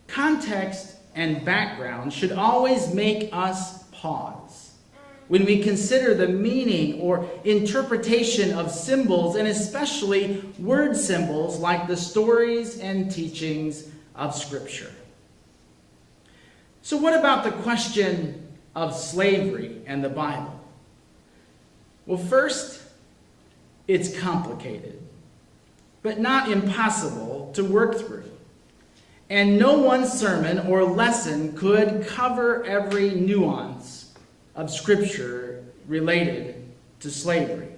Context and background should always make us pause when we consider the meaning or interpretation of symbols, and especially word symbols like the stories and teachings of Scripture. So what about the question of slavery and the Bible? Well, first, it's complicated, but not impossible to work through. And no one sermon or lesson could cover every nuance of Scripture related to slavery.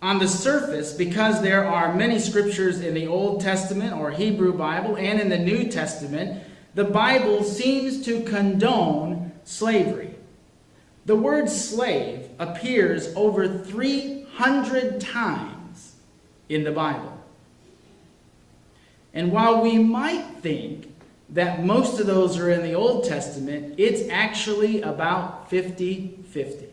On the surface, because there are many scriptures in the Old Testament or Hebrew Bible and in the New Testament, the Bible seems to condone slavery. The word slave appears over 300 times in the Bible. And while we might think that most of those are in the Old Testament, it's actually about 50-50.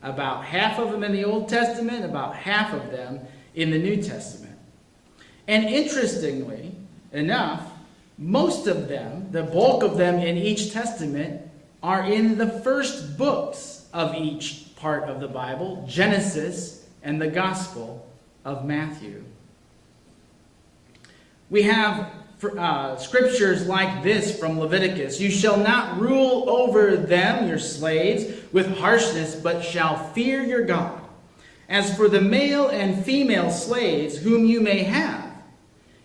About half of them in the Old Testament, about half of them in the New Testament. And interestingly enough, most of them, the bulk of them in each testament, are in the first books of each part of the Bible, Genesis and the Gospel of Matthew. We have scriptures like this from Leviticus. You shall not rule over them, your slaves, with harshness, but shall fear your God. As for the male and female slaves whom you may have,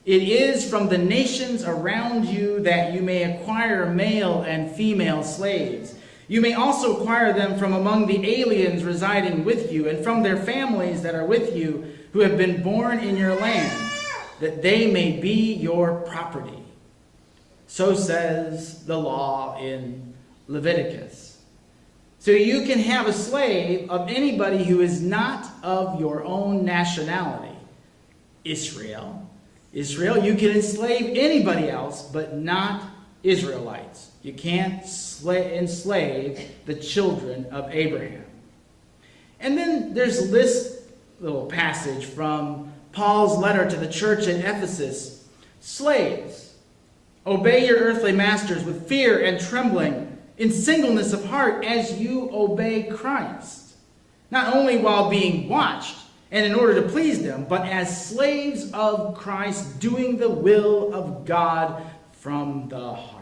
it is from the nations around you that you may acquire male and female slaves. You may also acquire them from among the aliens residing with you, and from their families that are with you, who have been born in your land, that they may be your property. So says the law in Leviticus. So you can have a slave of anybody who is not of your own nationality. Israel, you can enslave anybody else, but not Israelites. You can't enslave the children of Abraham. And then there's this little passage from Paul's letter to the church in Ephesus. Slaves, obey your earthly masters with fear and trembling, in singleness of heart, as you obey Christ, not only while being watched and in order to please them, but as slaves of Christ, doing the will of God from the heart.